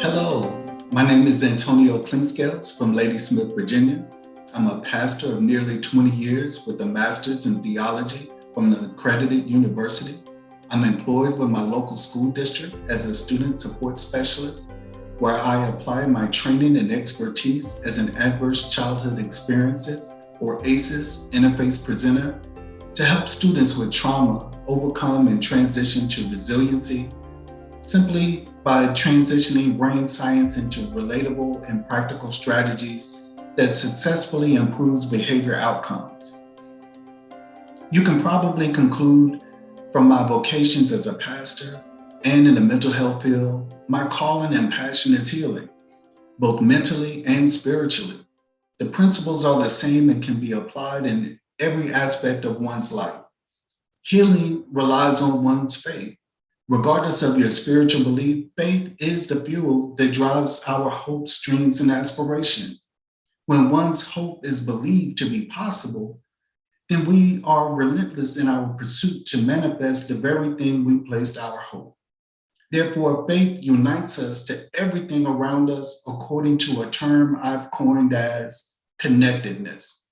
Hello, my name is Antonio Klingscales from Ladysmith, Virginia. I'm a pastor of nearly 20 years with a master's in theology from an accredited university. I'm employed with my local school district as a student support specialist, where I apply my training and expertise as an adverse childhood experiences or ACEs interface presenter to help students with trauma overcome and transition to resiliency simply by transitioning brain science into relatable and practical strategies that successfully improves behavior outcomes. You can probably conclude from my vocations as a pastor and in the mental health field, my calling and passion is healing, both mentally and spiritually. The principles are the same and can be applied in every aspect of one's life. Healing relies on one's faith. Regardless of your spiritual belief, faith is the fuel that drives our hopes, dreams, and aspirations. When one's hope is believed to be possible, then we are relentless in our pursuit to manifest the very thing we placed our hope. Therefore, faith unites us to everything around us according to a term I've coined as connectedness.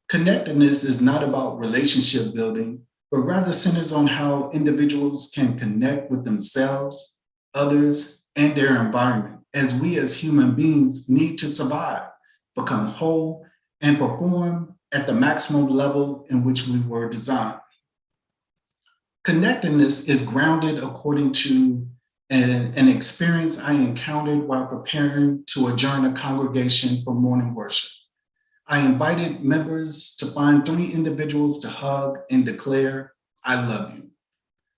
Connectedness is not about relationship building, but rather centers on how individuals can connect with themselves, others, and their environment, as we as human beings need to survive, become whole, and perform at the maximum level in which we were designed. Connectedness is grounded according to an experience I encountered while preparing to adjourn a congregation for morning worship. I invited members to find 3 individuals to hug and declare, I love you.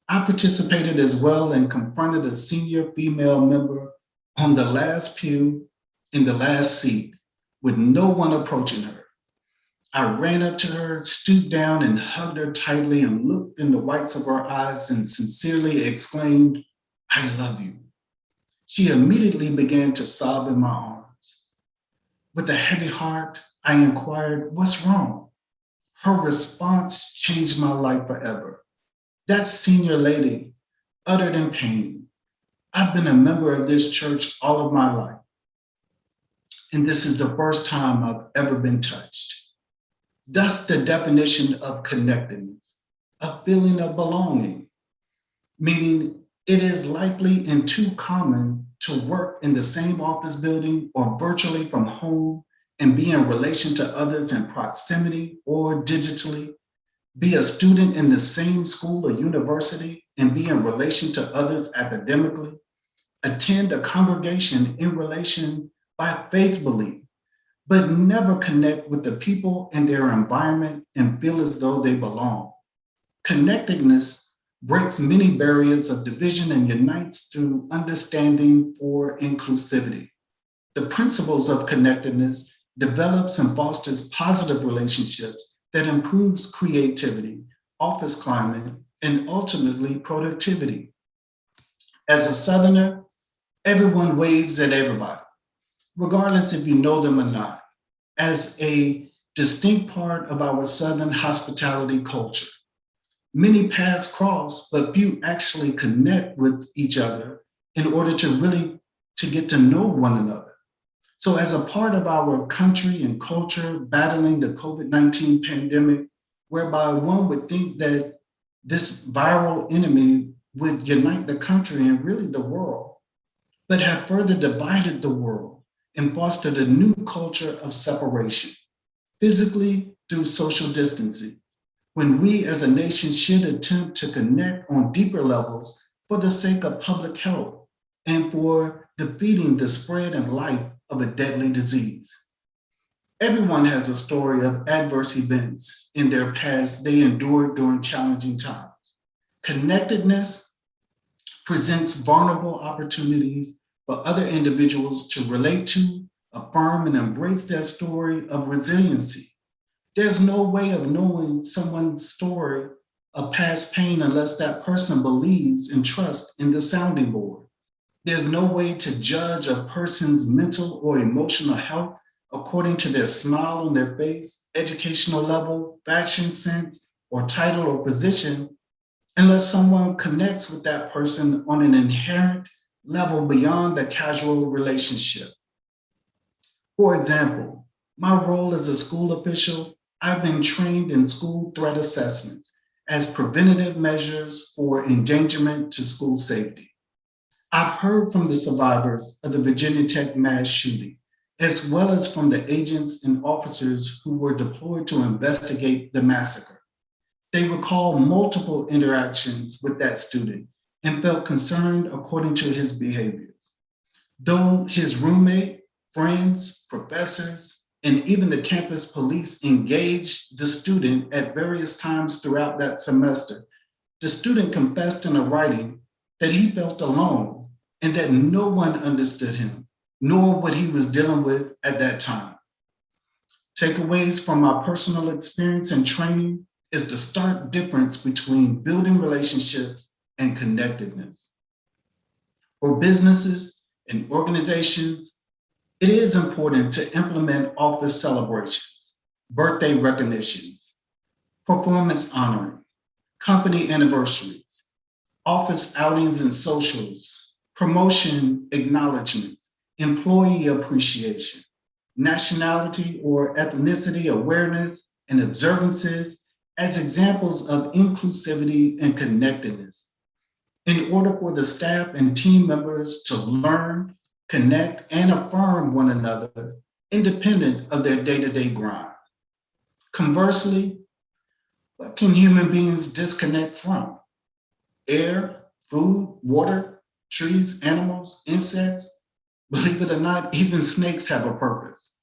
I participated as well and confronted a senior female member on the last pew in the last seat with no one approaching her. I ran up to her, stooped down and hugged her tightly and looked in the whites of her eyes and sincerely exclaimed, I love you. She immediately began to sob in my arms. With a heavy heart, I inquired, what's wrong? Her response changed my life forever. That senior lady uttered in pain, I've been a member of this church all of my life, and this is the first time I've ever been touched. Thus, the definition of connectedness, a feeling of belonging, meaning it is likely and too common to work in the same office building or virtually from home and be in relation to others in proximity or digitally, be a student in the same school or university and be in relation to others academically, attend a congregation in relation by faith belief, but never connect with the people in their environment and feel as though they belong. Connectedness breaks many barriers of division and unites through understanding for inclusivity. The principles of connectedness develops and fosters positive relationships that improves creativity, office climate, and ultimately productivity. As a Southerner, everyone waves at everybody, regardless if you know them or not, as a distinct part of our Southern hospitality culture. Many paths cross, but few actually connect with each other in order to really to get to know one another. So as a part of our country and culture battling the COVID-19 pandemic, whereby one would think that this viral enemy would unite the country and really the world, but have further divided the world and fostered a new culture of separation, physically through social distancing, when we as a nation should attempt to connect on deeper levels for the sake of public health and for defeating the spread and life of a deadly disease. Everyone has a story of adverse events in their past they endured during challenging times. Connectedness presents vulnerable opportunities for other individuals to relate to, affirm, and embrace their story of resiliency. There's no way of knowing someone's story of past pain unless that person believes and trusts in the sounding board. There's no way to judge a person's mental or emotional health according to their smile on their face, educational level, fashion sense, or title or position unless someone connects with that person on an inherent level beyond the casual relationship. For example, my role as a school official, I've been trained in school threat assessments as preventative measures for endangerment to school safety. I've heard from the survivors of the Virginia Tech mass shooting, as well as from the agents and officers who were deployed to investigate the massacre. They recall multiple interactions with that student and felt concerned according to his behaviors. Though his roommate, friends, professors, and even the campus police engaged the student at various times throughout that semester, the student confessed in a writing that he felt alone and that no one understood him, nor what he was dealing with at that time. Takeaways from my personal experience and training is the stark difference between building relationships and connectedness. For businesses and organizations, it is important to implement office celebrations, birthday recognitions, performance honoring, company anniversaries, office outings and socials, promotion acknowledgements, employee appreciation, nationality or ethnicity awareness and observances as examples of inclusivity and connectedness in order for the staff and team members to learn, connect, and affirm one another independent of their day-to-day grind. Conversely, what can human beings disconnect from? Air, food, water, trees, animals, insects? Believe it or not, even snakes have a purpose.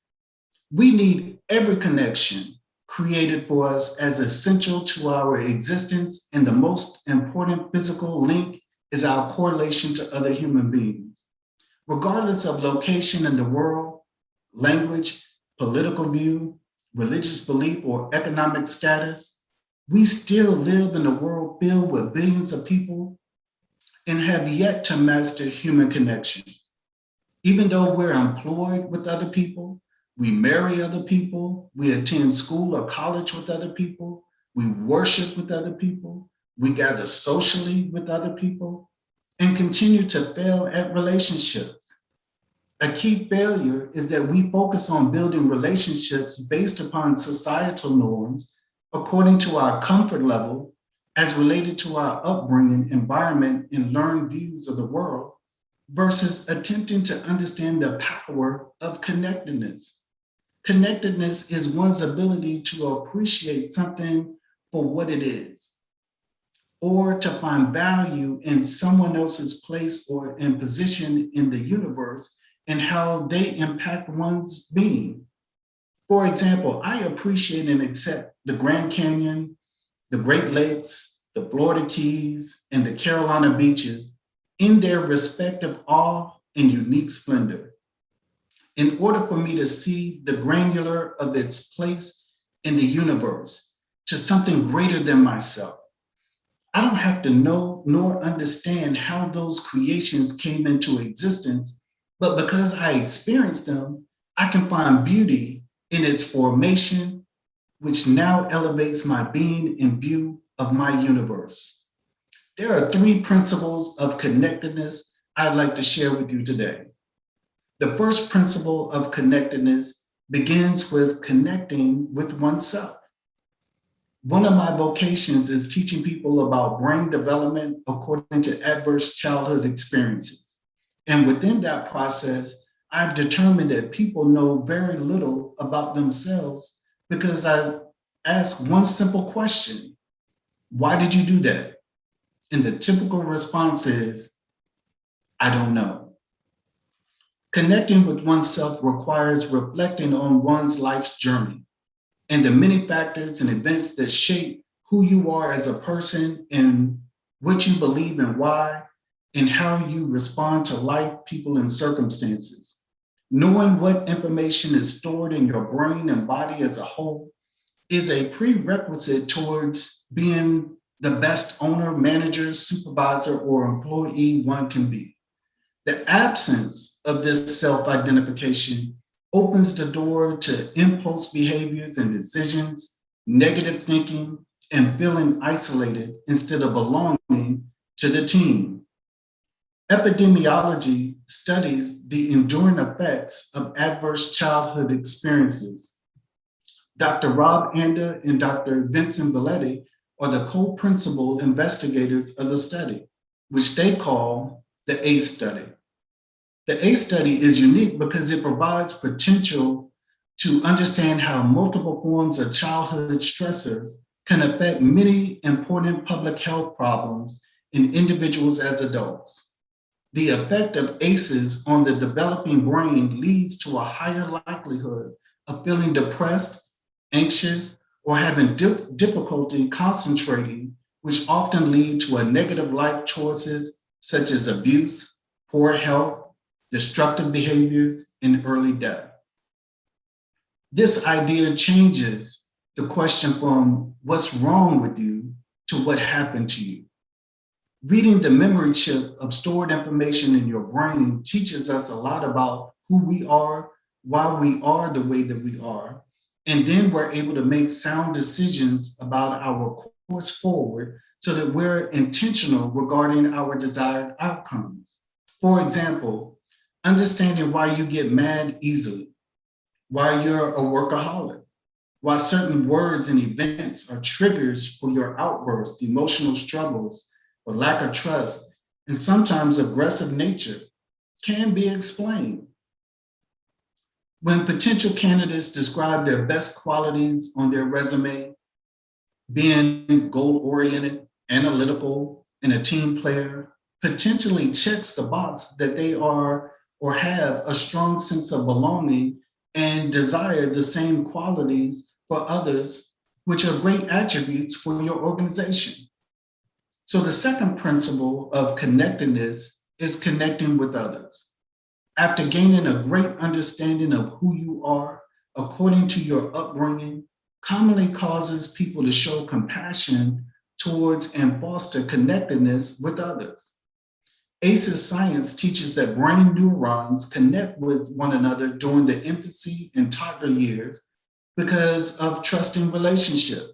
We need every connection created for us as essential to our existence, and the most important physical link is our correlation to other human beings. Regardless of location in the world, language, political view, religious belief, or economic status, we still live in a world filled with billions of people and have yet to master human connections. Even though we're employed with other people, we marry other people, we attend school or college with other people, we worship with other people, we gather socially with other people, and continue to fail at relationships. A key failure is that we focus on building relationships based upon societal norms according to our comfort level as related to our upbringing, environment, and learned views of the world versus attempting to understand the power of connectedness. Connectedness is one's ability to appreciate something for what it is, or to find value in someone else's place or in position in the universe and how they impact one's being. For example, I appreciate and accept the Grand Canyon, the Great Lakes, the Florida Keys, and the Carolina beaches in their respective awe and unique splendor. In order for me to see the granular of its place in the universe to something greater than myself, I don't have to know nor understand how those creations came into existence, but because I experienced them, I can find beauty in its formation, which now elevates my being in view of my universe. There are three principles of connectedness I'd like to share with you today. The first principle of connectedness begins with connecting with oneself. One of my vocations is teaching people about brain development according to adverse childhood experiences. And within that process, I've determined that people know very little about themselves because I ask one simple question: why did you do that? And the typical response is, I don't know. Connecting with oneself requires reflecting on one's life's journey and the many factors and events that shape who you are as a person and what you believe and why, and how you respond to life, people, and circumstances. Knowing what information is stored in your brain and body as a whole is a prerequisite towards being the best owner, manager, supervisor, or employee one can be. The absence of this self identification opens the door to impulse behaviors and decisions, negative thinking, and feeling isolated instead of belonging to the team. Epidemiology studies the enduring effects of adverse childhood experiences. Dr. Rob Anda and Dr. Vincent Valetti are the co-principal investigators of the study, which they call the ACE study. The ACE study is unique because it provides potential to understand how multiple forms of childhood stressors can affect many important public health problems in individuals as adults. The effect of ACEs on the developing brain leads to a higher likelihood of feeling depressed, anxious, or having difficulty concentrating, which often lead to a negative life choices such as abuse, poor health, destructive behaviors, and early death. This idea changes the question from what's wrong with you to what happened to you. Reading the memory chip of stored information in your brain teaches us a lot about who we are, why we are the way that we are, and then we're able to make sound decisions about our course forward so that we're intentional regarding our desired outcomes. For example, understanding why you get mad easily, why you're a workaholic, why certain words and events are triggers for your outbursts, emotional struggles, or lack of trust, and sometimes aggressive nature can be explained. When potential candidates describe their best qualities on their resume, being goal oriented, analytical, and a team player, potentially checks the box that they are or have a strong sense of belonging and desire the same qualities for others, which are great attributes for your organization. So, the second principle of connectedness is connecting with others. After gaining a great understanding of who you are according to your upbringing, commonly causes people to show compassion towards and foster connectedness with others. ACEs science teaches that brain neurons connect with one another during the infancy and toddler years because of trusting relationships,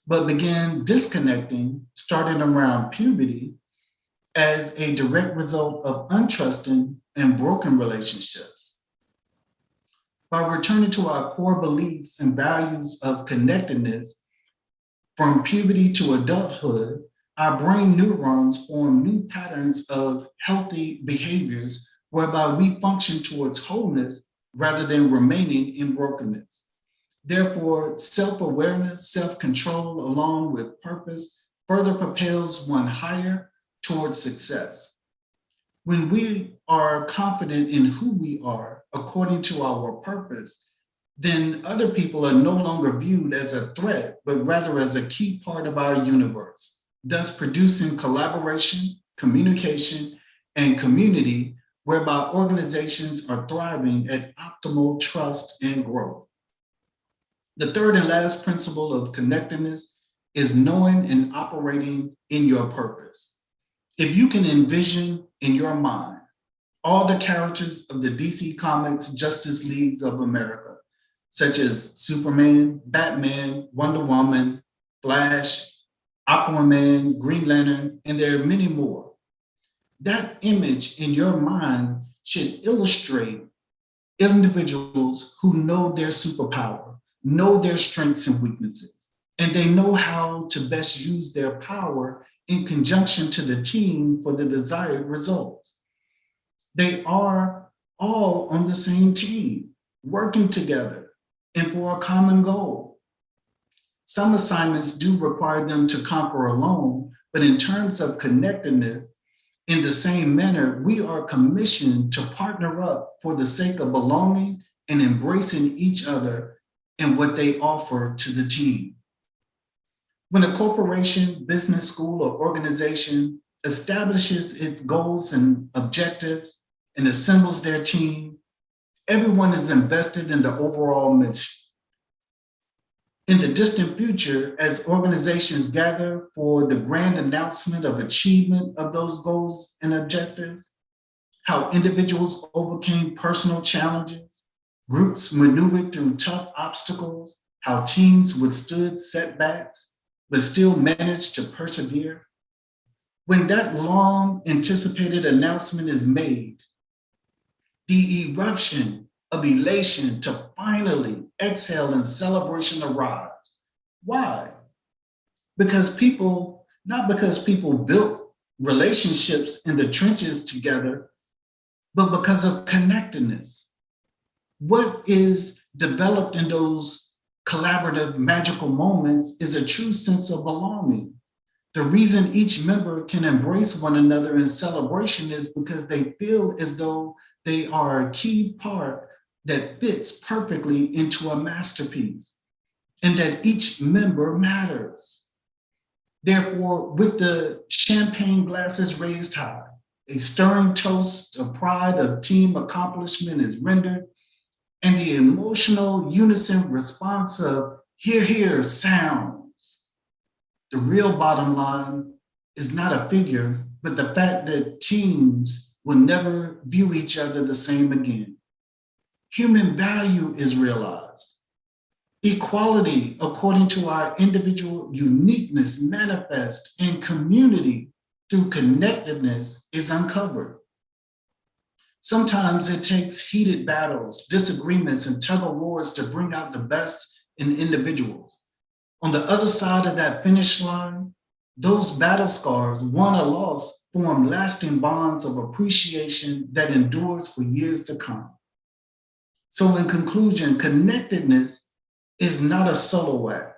but begin disconnecting starting around puberty as a direct result of untrusting and broken relationships. By returning to our core beliefs and values of connectedness from puberty to adulthood, our brain neurons form new patterns of healthy behaviors whereby we function towards wholeness rather than remaining in brokenness. Therefore, self awareness, self control, along with purpose, further propels one higher towards success. When we are confident in who we are according to our purpose, then other people are no longer viewed as a threat, but rather as a key part of our universe, thus producing collaboration, communication, and community, whereby organizations are thriving at optimal trust and growth. The third and last principle of connectedness is knowing and operating in your purpose. If you can envision in your mind all the characters of the DC Comics Justice Leagues of America, such as Superman, Batman, Wonder Woman, Flash, Aquaman, Green Lantern, and there are many more. That image in your mind should illustrate individuals who know their superpower, know their strengths and weaknesses, and they know how to best use their power in conjunction to the team for the desired results. They are all on the same team, working together and for a common goal. Some assignments do require them to conquer alone, but in terms of connectedness, in the same manner, we are commissioned to partner up for the sake of belonging and embracing each other and what they offer to the team. When a corporation, business school, or organization establishes its goals and objectives and assembles their team, everyone is invested in the overall mission. In the distant future, as organizations gather for the grand announcement of achievement of those goals and objectives, how individuals overcame personal challenges, groups maneuvered through tough obstacles, how teams withstood setbacks, but still managed to persevere. When that long anticipated announcement is made, the eruption of elation to finally exhale in celebration arrives. Why? Not because people built relationships in the trenches together, but because of connectedness. What is developed in those collaborative, magical moments is a true sense of belonging. The reason each member can embrace one another in celebration is because they feel as though they are a key part that fits perfectly into a masterpiece and that each member matters. Therefore, with the champagne glasses raised high, a stirring toast of pride of team accomplishment is rendered, and the emotional unison response of "hear, hear" sounds. The real bottom line is not a figure, but the fact that teams will never view each other the same again. Human value is realized. Equality, according to our individual uniqueness, manifest, and community through connectedness is uncovered. Sometimes it takes heated battles, disagreements, and tug of wars to bring out the best in individuals. On the other side of that finish line, those battle scars, won or lost, form lasting bonds of appreciation that endures for years to come. So, in conclusion, connectedness is not a solo act.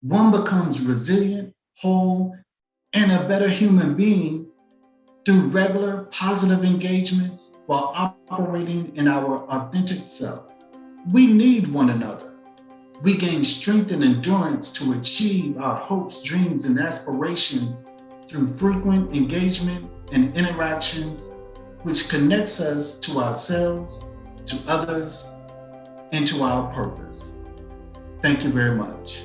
One becomes resilient, whole, and a better human being through regular positive engagements while operating in our authentic self. We need one another. We gain strength and endurance to achieve our hopes, dreams, and aspirations through frequent engagement and interactions, which connects us to ourselves, to others, and to our purpose. Thank you very much.